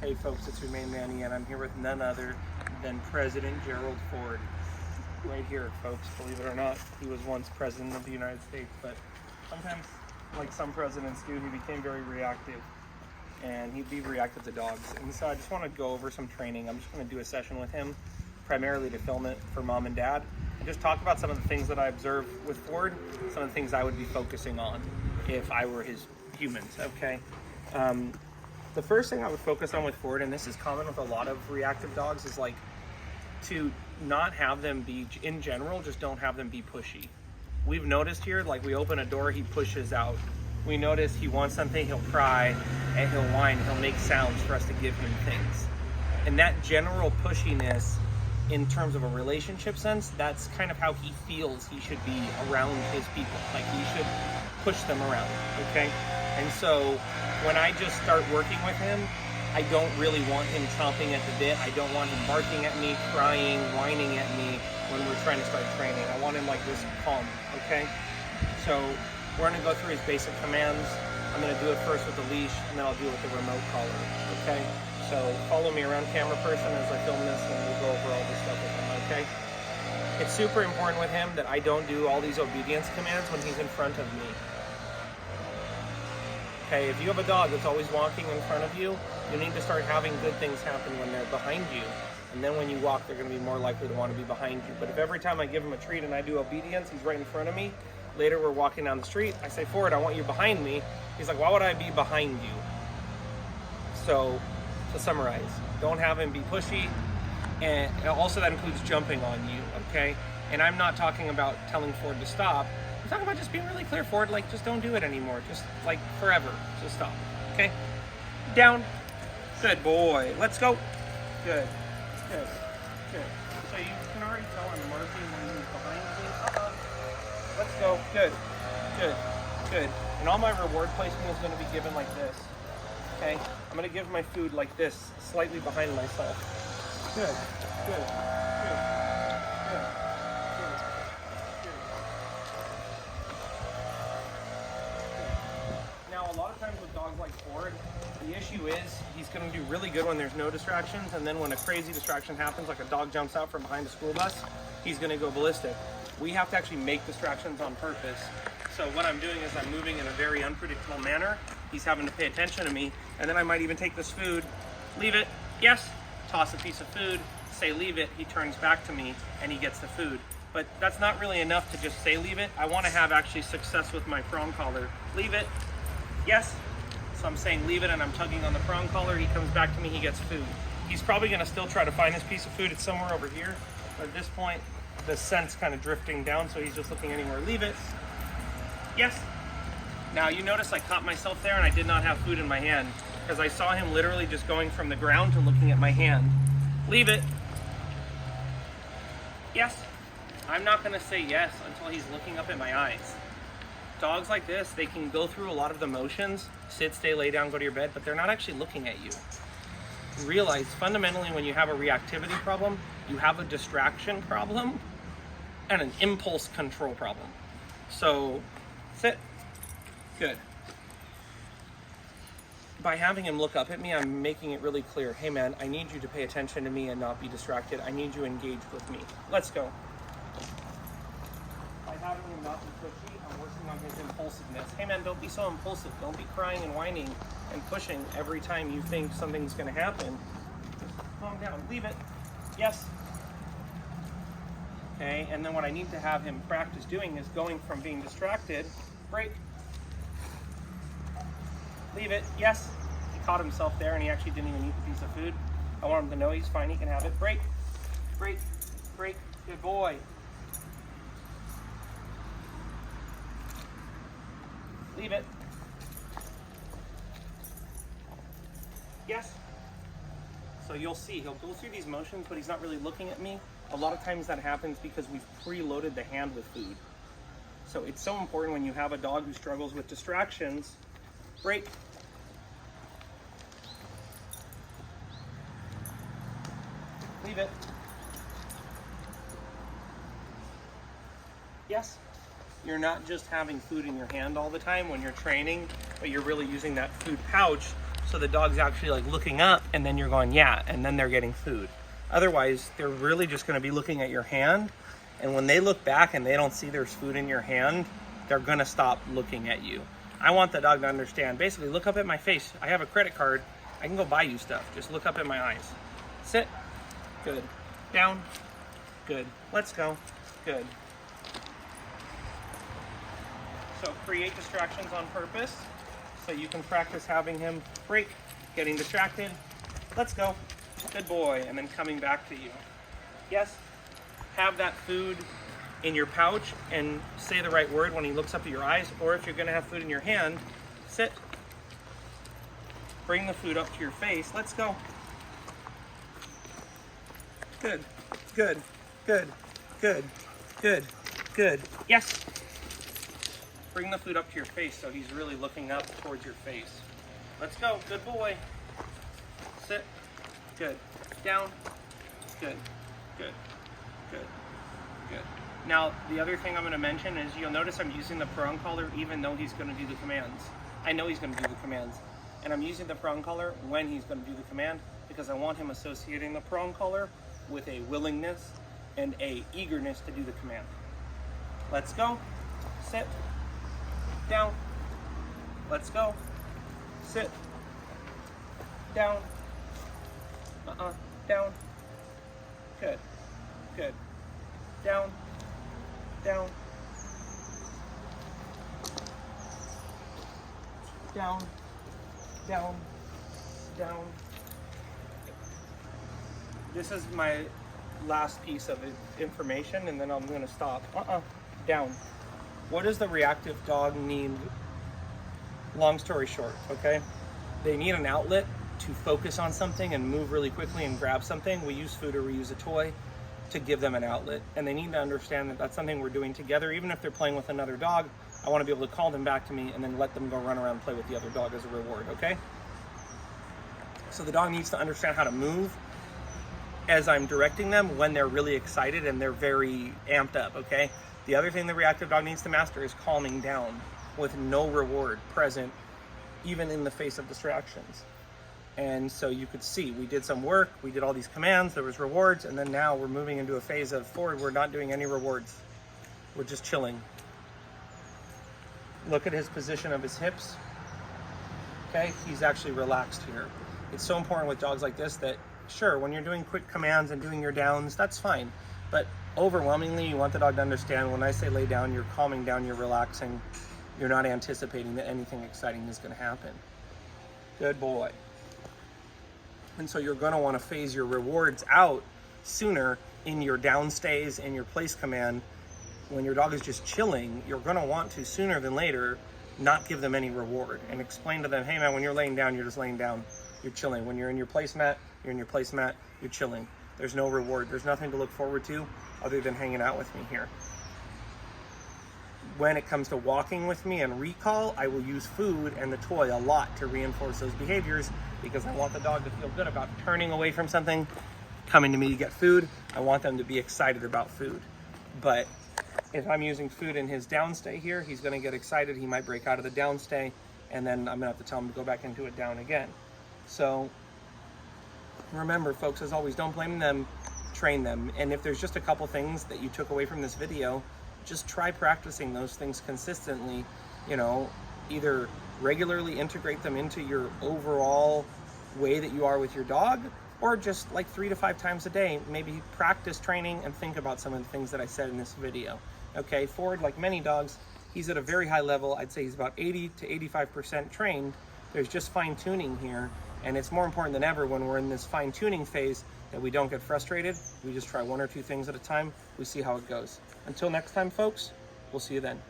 Hey folks, it's your main man Ian. I'm here with none other than President Gerald Ford. Right here, folks, believe it or not. He was once president of the United States, but sometimes, like some presidents do, he became very reactive. And he'd be reactive to dogs. And so I just want to go over some training. I'm just going to do a session with him, primarily to film it for mom and dad, and just talk about some of the things that I observe with Ford, some of the things I would be focusing on if I were his humans, okay? The first thing I would focus on with Ford, and this is common with a lot of reactive dogs, is like to not have them be, in general, just don't have them be pushy. We've noticed here, like we open a door, he pushes out. We notice he wants something, he'll cry, and he'll whine, he'll make sounds for us to give him things. And that general pushiness, in terms of a relationship sense, that's kind of how he feels he should be around his people. Like he should push them around, okay? And so when I just start working with him, I don't really want him chomping at the bit. I don't want him barking at me, crying, whining at me when we're trying to start training. I want him like this calm, okay? So we're gonna go through his basic commands. I'm gonna do it first with the leash, and then I'll do it with the remote collar, okay? So follow me around, camera person, as I film this, and we'll go over all this stuff with him, okay? It's super important with him that I don't do all these obedience commands when he's in front of me. Okay, if you have a dog that's always walking in front of you, you need to start having good things happen when they're behind you. And then when you walk, they're gonna be more likely to wanna be behind you. But if every time I give him a treat and I do obedience, he's right in front of me, later we're walking down the street, I say, Ford, I want you behind me. He's like, why would I be behind you? So, to summarize, don't have him be pushy, and also that includes jumping on you, okay? And I'm not talking about telling Ford to stop. I'm talking about just being really clear, Ford, like just don't do it anymore. Just like forever, just stop, okay? Down. Good boy. Let's go. Good. Good. Good. So you can already tell I'm marking when he's behind me. Let's go. Good. Good. Good. And all my reward placement is going to be given like this. Okay? I'm going to give my food like this, slightly behind myself. Good. Good. Good. Good. Now, a lot of times with dogs like Ford, the issue is he's going to do really good when there's no distractions, and then when a crazy distraction happens, like a dog jumps out from behind a school bus, he's going to go ballistic. We have to actually make distractions on purpose. So what I'm doing is I'm moving in a very unpredictable manner. He's having to pay attention to me, and then I might even take this food, leave it, yes, toss a piece of food, say leave it, he turns back to me, and he gets the food. But that's not really enough to just say leave it. I want to have actually success with my prong collar. Leave it, yes. So I'm saying leave it, and I'm tugging on the prong collar, he comes back to me, he gets food. He's probably going to still try to find this piece of food. It's somewhere over here, but at this point, the scent's kind of drifting down, so he's just looking anywhere. Leave it, yes. Now you notice I caught myself there and I did not have food in my hand because I saw him literally just going from the ground to looking at my hand. Leave it. Yes. I'm not going to say yes until he's looking up at my eyes. Dogs like this, they can go through a lot of the motions, sit, stay, lay down, go to your bed, but they're not actually looking at you. Realize fundamentally when you have a reactivity problem, you have a distraction problem and an impulse control problem. So sit. Good. By having him look up at me, I'm making it really clear. Hey man, I need you to pay attention to me and not be distracted. I need you engaged with me. Let's go. By having him not be pushy, I'm working on his impulsiveness. Hey man, don't be so impulsive. Don't be crying and whining and pushing every time you think something's gonna happen. Just calm down, leave it. Yes. Okay, and then what I need to have him practice doing is going from being distracted, break, leave it, yes. He caught himself there and he actually didn't even eat the piece of food. I want him to know he's fine, he can have it. Break, break, break, good boy. Leave it. Yes. So you'll see, he'll go through these motions, but he's not really looking at me. A lot of times that happens because we've preloaded the hand with food. So it's so important when you have a dog who struggles with distractions. Break. Leave it. Yes. You're not just having food in your hand all the time when you're training, but you're really using that food pouch So the dog's actually like looking up, and then you're going, yeah, and then they're getting food. Otherwise, they're really just gonna be looking at your hand, and when they look back and they don't see there's food in your hand, they're gonna stop looking at you. I want the dog to understand, basically, look up at my face. I have a credit card. I can go buy you stuff. Just look up at my eyes. Sit. Good. Down. Good. Let's go. Good. So create distractions on purpose so you can practice having him break, getting distracted. Let's go. Good boy. And then coming back to you. Yes. Have that food in your pouch and say the right word when he looks up at your eyes, or if you're going to have food in your hand, sit. Bring the food up to your face. Let's go. Good, good, good, good, good, good. Yes. Bring the food up to your face so he's really looking up towards your face. Let's go. Good boy. Sit. Good. Down. Good. Good. Good. Good. Now, the other thing I'm going to mention is you'll notice I'm using the prong collar even though he's going to do the commands. I know he's going to do the commands. And I'm using the prong collar when he's going to do the command because I want him associating the prong collar with a willingness and a eagerness to do the command. Let's go. Sit. Down. Let's go. Sit. Down. Down. Good. Good. Down. Down. Down. Down. Down. This is my last piece of information, and then I'm going to stop. Down. What does the reactive dog need? Long story short, okay? They need an outlet to focus on something and move really quickly and grab something. We use food or we use a toy to give them an outlet, and they need to understand that that's something we're doing together. Even if they're playing with another dog, I want to be able to call them back to me and then let them go run around and play with the other dog as a reward, okay? So the dog needs to understand how to move as I'm directing them when they're really excited and they're very amped up, okay? The other thing the reactive dog needs to master is calming down with no reward present, even in the face of distractions. And so you could see, we did some work, we did all these commands, there was rewards, and then now we're moving into a phase of forward, we're not doing any rewards. We're just chilling. Look at his position of his hips. Okay, he's actually relaxed here. It's so important with dogs like this that, sure, when you're doing quick commands and doing your downs, that's fine. But overwhelmingly, you want the dog to understand when I say lay down, you're calming down, you're relaxing. You're not anticipating that anything exciting is going to happen. Good boy. And so you're going to want to phase your rewards out sooner in your down stays and your place command. When your dog is just chilling, you're going to want to sooner than later not give them any reward and explain to them, hey man, when you're laying down, you're just laying down, you're chilling. When you're in your placemat, you're in your placemat, you're chilling. There's no reward. There's nothing to look forward to other than hanging out with me here. When it comes to walking with me and recall, I will use food and the toy a lot to reinforce those behaviors because I want the dog to feel good about turning away from something, coming to me to get food. I want them to be excited about food. But if I'm using food in his downstay here, he's going to get excited. He might break out of the downstay, and then I'm going to have to tell him to go back into it down again. So remember, folks, as always, don't blame them, train them. And if there's just a couple things that you took away from this video, just try practicing those things consistently. You know, either regularly integrate them into your overall way that you are with your dog, or just like 3 to 5 times a day, maybe practice training and think about some of the things that I said in this video. Okay, Ford, like many dogs, he's at a very high level. I'd say he's about 80 to 85% trained. There's just fine tuning here. And it's more important than ever when we're in this fine tuning phase that we don't get frustrated. We just try 1 or 2 things at a time. We see how it goes. Until next time, folks, we'll see you then.